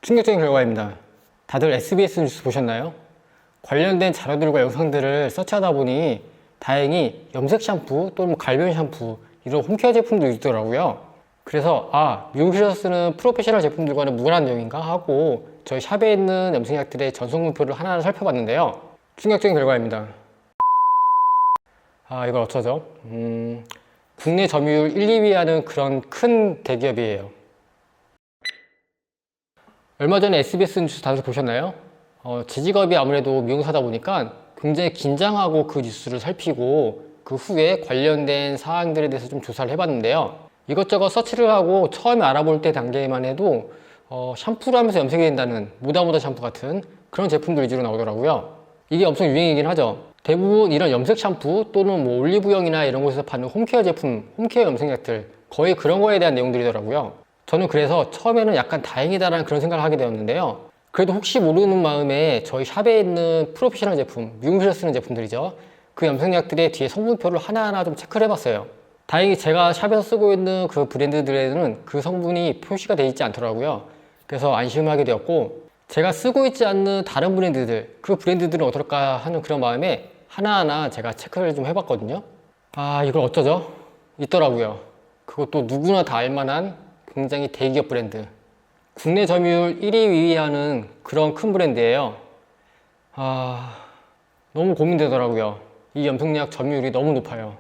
충격적인 결과입니다. 다들 SBS 뉴스 보셨나요? 관련된 자료들과 영상들을 서치하다 보니 다행히 염색 샴푸 또는 갈변 샴푸 이런 홈케어 제품도 있더라고요. 그래서 미국에서 쓰는 프로페셔널 제품들과는 무관한 내용인가 하고 저희 샵에 있는 염색약들의 전성분표를 하나하나 살펴봤는데요. 충격적인 결과입니다. 이걸 어쩌죠? 국내 점유율 1, 2위 하는 그런 큰 대기업이에요. 얼마 전에 SBS 뉴스 다들 보셨나요? 제 직업이 아무래도 미용사다 보니까 굉장히 긴장하고 그 뉴스를 살피고 그 후에 관련된 사항들에 대해서 좀 조사를 해봤는데요. 이것저것 서치를 하고 처음에 알아볼 때 단계만 해도 샴푸를 하면서 염색이 된다는 모다모다 샴푸 같은 그런 제품들 위주로 나오더라고요. 이게 엄청 유행이긴 하죠. 대부분 이런 염색 샴푸 또는 뭐 올리브영이나 이런 곳에서 파는 홈케어 제품, 홈케어 염색약들 거의 그런 거에 대한 내용들이더라고요. 저는 그래서 처음에는 약간 다행이다라는 그런 생각을 하게 되었는데요. 그래도 혹시 모르는 마음에 저희 샵에 있는 프로페셔널 제품, 미용실에서 쓰는 제품들이죠. 그 염색약들의 뒤에 성분표를 하나하나 좀 체크를 해봤어요. 다행히 제가 샵에서 쓰고 있는 그 브랜드들에는 그 성분이 표시가 되어 있지 않더라고요. 그래서 안심하게 되었고, 제가 쓰고 있지 않는 다른 브랜드들, 그 브랜드들은 어떨까 하는 그런 마음에 하나하나 제가 체크를 좀 해봤거든요. 이걸 어쩌죠? 있더라고요. 그것도 누구나 다 알만한 굉장히 대기업 브랜드. 국내 점유율 1위, 2위 하는 그런 큰 브랜드예요. 너무 고민되더라고요. 이 염색약 점유율이 너무 높아요.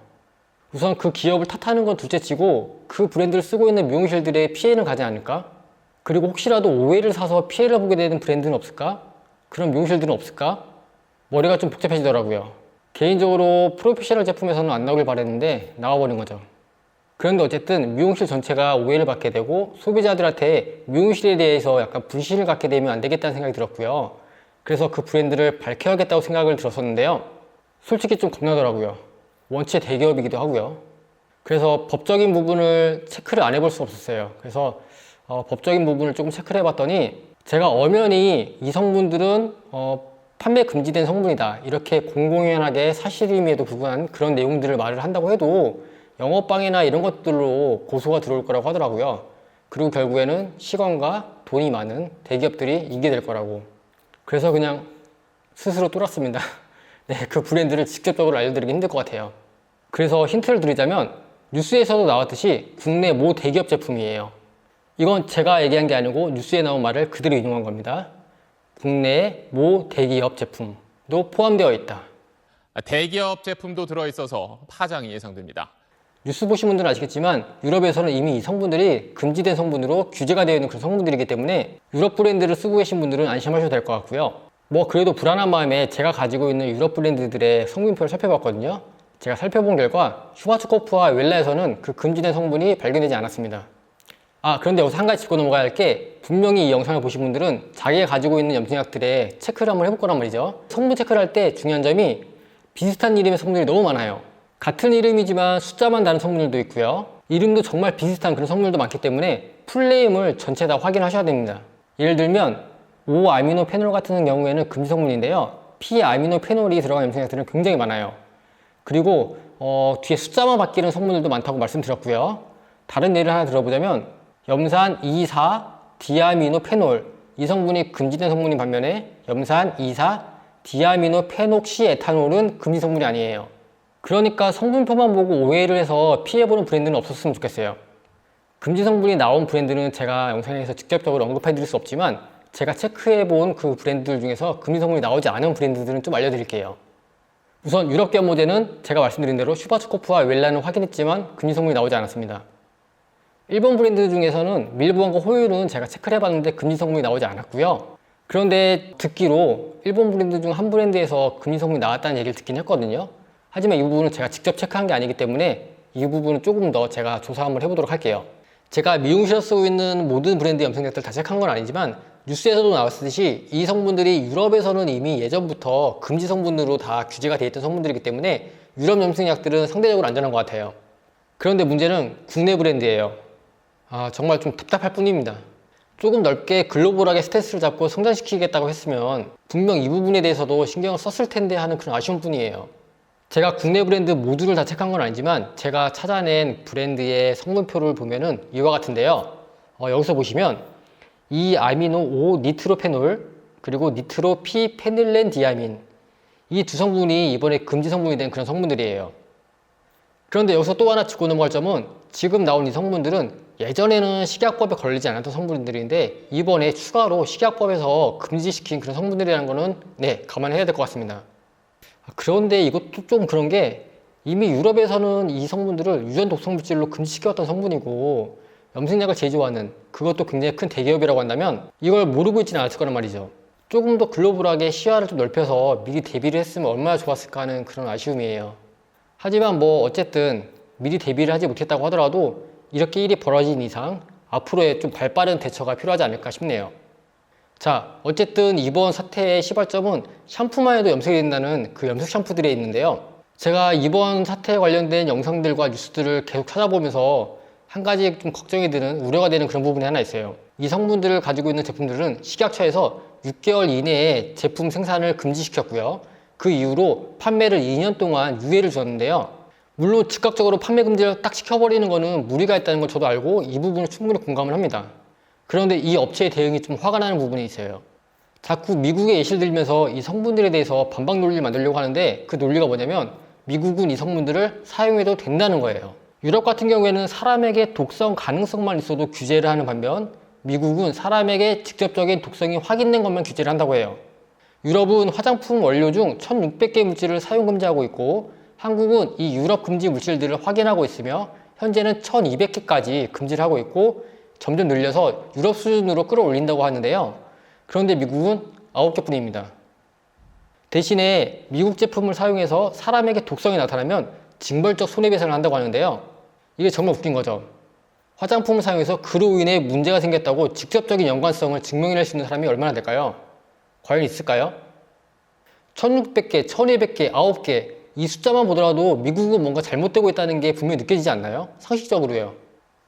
우선 그 기업을 탓하는 건 둘째치고 그 브랜드를 쓰고 있는 미용실들의 피해는 가지 않을까? 그리고 혹시라도 오해를 사서 피해를 보게 되는 브랜드는 없을까? 그런 미용실들은 없을까? 머리가 좀 복잡해지더라고요. 개인적으로 프로페셔널 제품에서는 안 나오길 바랬는데 나와버린 거죠. 그런데 어쨌든 미용실 전체가 오해를 받게 되고 소비자들한테 미용실에 대해서 약간 불신을 갖게 되면 안 되겠다는 생각이 들었고요. 그래서 그 브랜드를 밝혀야겠다고 생각을 들었었는데요. 솔직히 좀 겁나더라고요. 원체 대기업이기도 하고요. 그래서 법적인 부분을 체크를 안 해볼 수 없었어요. 그래서 법적인 부분을 조금 체크를 해봤더니 제가 엄연히 이 성분들은 판매 금지된 성분이다 이렇게 공공연하게 사실임에도 불구한 그런 내용들을 말을 한다고 해도 영업방해나 이런 것들로 고소가 들어올 거라고 하더라고요. 그리고 결국에는 시간과 돈이 많은 대기업들이 이기게 될 거라고. 그래서 그냥 스스로 뚫었습니다. 네, 그 브랜드를 직접적으로 알려드리기 힘들 것 같아요. 그래서 힌트를 드리자면 뉴스에서도 나왔듯이 국내 모 대기업 제품이에요. 이건 제가 얘기한 게 아니고 뉴스에 나온 말을 그대로 인용한 겁니다. 국내 모 대기업 제품도 포함되어 있다. 대기업 제품도 들어있어서 파장이 예상됩니다. 뉴스 보신 분들은 아시겠지만 유럽에서는 이미 이 성분들이 금지된 성분으로 규제가 되어 있는 그런 성분들이기 때문에 유럽 브랜드를 쓰고 계신 분들은 안심하셔도 될 것 같고요. 그래도 불안한 마음에 제가 가지고 있는 유럽 브랜드들의 성분표를 살펴봤거든요. 제가 살펴본 결과 슈바츠코프와 웰라에서는 그 금지된 성분이 발견되지 않았습니다. 그런데 여기서 한 가지 짚고 넘어가야 할 게 분명히 이 영상을 보신 분들은 자기가 가지고 있는 염색약들의 체크를 한번 해볼 거란 말이죠. 성분 체크를 할 때 중요한 점이 비슷한 이름의 성분들이 너무 많아요. 같은 이름이지만 숫자만 다른 성분들도 있고요. 이름도 정말 비슷한 그런 성분들도 많기 때문에 풀네임을 전체 다 확인하셔야 됩니다. 예를 들면 5아미노페놀 같은 경우에는 금지 성분인데요. P아미노페놀이 들어간 염색약들은 굉장히 많아요. 그리고 뒤에 숫자만 바뀌는 성분들도 많다고 말씀드렸고요. 다른 예를 하나 들어보자면 염산 2,4-디아미노페놀 이 성분이 금지된 성분인 반면에 염산 2,4-디아미노페녹시에탄올은 금지 성분이 아니에요. 그러니까 성분표만 보고 오해를 해서 피해보는 브랜드는 없었으면 좋겠어요. 금지 성분이 나온 브랜드는 제가 영상에서 직접적으로 언급해드릴 수 없지만 제가 체크해본 그 브랜드들 중에서 금지 성분이 나오지 않은 브랜드들은 좀 알려드릴게요. 우선 유럽계열 모델은 제가 말씀드린 대로 슈바츠코프와 웰라는 확인했지만 금지 성분이 나오지 않았습니다. 일본 브랜드 중에서는 밀브원과 호유는 제가 체크를 해봤는데 금지 성분이 나오지 않았고요. 그런데 듣기로 일본 브랜드 중 한 브랜드에서 금지 성분이 나왔다는 얘기를 듣긴 했거든요. 하지만 이 부분은 제가 직접 체크한 게 아니기 때문에 이 부분은 조금 더 제가 조사 한번 해보도록 할게요. 제가 미용실에서 쓰고 있는 모든 브랜드 염색약들 다 체크한 건 아니지만 뉴스에서도 나왔듯이 이 성분들이 유럽에서는 이미 예전부터 금지 성분으로 다 규제가 되어 있던 성분들이기 때문에 유럽 염색약들은 상대적으로 안전한 것 같아요. 그런데 문제는 국내 브랜드예요. 정말 좀 답답할 뿐입니다. 조금 넓게 글로벌하게 스탠스를 잡고 성장시키겠다고 했으면 분명 이 부분에 대해서도 신경을 썼을 텐데 하는 그런 아쉬운 뿐이에요. 제가 국내 브랜드 모두를 다 체크한 건 아니지만 제가 찾아낸 브랜드의 성분표를 보면은 이와 같은데요. 여기서 보시면 이 아미노 5 니트로페놀 그리고 니트로피 페닐렌디아민, 이 두 성분이 이번에 금지 성분이 된 그런 성분들이에요. 그런데 여기서 또 하나 짚고 넘어갈 점은, 지금 나온 이 성분들은 예전에는 식약법에 걸리지 않았던 성분들인데 이번에 추가로 식약법에서 금지시킨 그런 성분들이라는 거는 감안해야 될 것 같습니다. 그런데 이것도 좀 그런 게, 이미 유럽에서는 이 성분들을 유전 독성 물질로 금지시켰던 성분이고 염색약을 제조하는 그것도 굉장히 큰 대기업이라고 한다면 이걸 모르고 있지는 않았을 거란 말이죠. 조금 더 글로벌하게 시야를 좀 넓혀서 미리 대비를 했으면 얼마나 좋았을까 하는 그런 아쉬움이에요. 하지만 뭐 어쨌든 미리 대비를 하지 못했다고 하더라도 이렇게 일이 벌어진 이상 앞으로의 좀 발빠른 대처가 필요하지 않을까 싶네요. 자, 어쨌든 이번 사태의 시발점은 샴푸만 해도 염색이 된다는 그 염색 샴푸들에 있는데요. 제가 이번 사태에 관련된 영상들과 뉴스들을 계속 찾아보면서 한 가지 좀 걱정이 드는, 우려가 되는 그런 부분이 하나 있어요. 이 성분들을 가지고 있는 제품들은 식약처에서 6개월 이내에 제품 생산을 금지시켰고요. 그 이후로 판매를 2년 동안 유예를 줬는데요. 물론 즉각적으로 판매 금지를 딱 시켜버리는 거는 무리가 있다는 걸 저도 알고 이 부분을 충분히 공감을 합니다. 그런데 이 업체의 대응이 좀 화가 나는 부분이 있어요. 자꾸 미국의 예시를 들면서 이 성분들에 대해서 반박 논리를 만들려고 하는데, 그 논리가 뭐냐면 미국은 이 성분들을 사용해도 된다는 거예요. 유럽 같은 경우에는 사람에게 독성 가능성만 있어도 규제를 하는 반면 미국은 사람에게 직접적인 독성이 확인된 것만 규제를 한다고 해요. 유럽은 화장품 원료 중 1600개 물질을 사용 금지하고 있고 한국은 이 유럽 금지 물질들을 확인하고 있으며 현재는 1200개까지 금지를 하고 있고 점점 늘려서 유럽 수준으로 끌어올린다고 하는데요. 그런데 미국은 9개 뿐입니다. 대신에 미국 제품을 사용해서 사람에게 독성이 나타나면 징벌적 손해배상을 한다고 하는데요. 이게 정말 웃긴 거죠. 화장품을 사용해서 그로 인해 문제가 생겼다고 직접적인 연관성을 증명해낼 수 있는 사람이 얼마나 될까요? 과연 있을까요? 1600개, 1200개, 9개, 이 숫자만 보더라도 미국은 뭔가 잘못되고 있다는 게 분명히 느껴지지 않나요? 상식적으로요.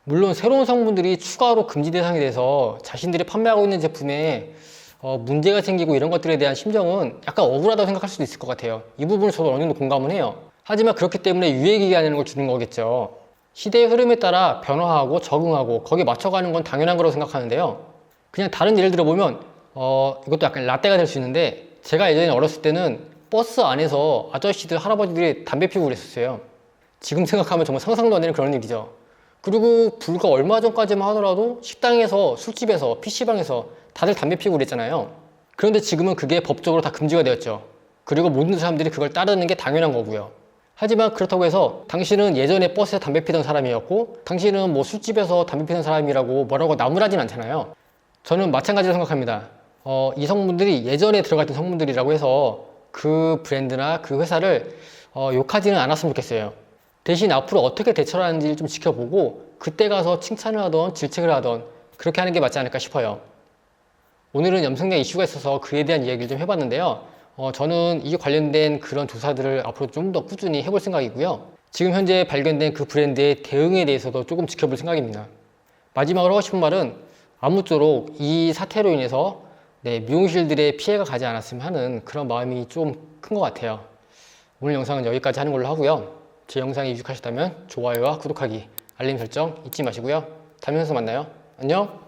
물론 새로운 성분들이 추가로 금지 대상이 돼서 자신들이 판매하고 있는 제품에 문제가 생기고 이런 것들에 대한 심정은 약간 억울하다고 생각할 수도 있을 것 같아요. 이 부분을 저도 어느 정도 공감은 해요. 하지만 그렇기 때문에 유예기간이라는 걸 주는 거겠죠. 시대의 흐름에 따라 변화하고 적응하고 거기에 맞춰가는 건 당연한 거라고 생각하는데요. 그냥 다른 예를 들어보면 이것도 약간 라떼가 될 수 있는데, 제가 예전에 어렸을 때는 버스 안에서 아저씨들 할아버지들이 담배 피우고 그랬었어요. 지금 생각하면 정말 상상도 안 되는 그런 일이죠. 그리고 불과 얼마 전까지만 하더라도 식당에서, 술집에서, PC방에서 다들 담배 피우고 그랬잖아요. 그런데 지금은 그게 법적으로 다 금지가 되었죠. 그리고 모든 사람들이 그걸 따르는 게 당연한 거고요. 하지만 그렇다고 해서 당신은 예전에 버스에 담배 피던 사람이었고 당신은 뭐 술집에서 담배 피던 사람이라고 뭐라고 나무라진 않잖아요. 저는 마찬가지로 생각합니다. 이 성분들이 예전에 들어갔던 성분들이라고 해서 그 브랜드나 그 회사를 욕하지는 않았으면 좋겠어요. 대신 앞으로 어떻게 대처를 하는지 좀 지켜보고 그때 가서 칭찬을 하던 질책을 하던 그렇게 하는 게 맞지 않을까 싶어요. 오늘은 염색약 이슈가 있어서 그에 대한 이야기를 좀 해봤는데요. 저는 이 관련된 그런 조사들을 앞으로 좀 더 꾸준히 해볼 생각이고요. 지금 현재 발견된 그 브랜드의 대응에 대해서도 조금 지켜볼 생각입니다. 마지막으로 하고 싶은 말은 아무쪼록 이 사태로 인해서 미용실들의 피해가 가지 않았으면 하는 그런 마음이 좀 큰 것 같아요. 오늘 영상은 여기까지 하는 걸로 하고요. 제 영상이 유익하셨다면 좋아요와 구독하기, 알림 설정 잊지 마시고요. 다음 영상에서 만나요. 안녕!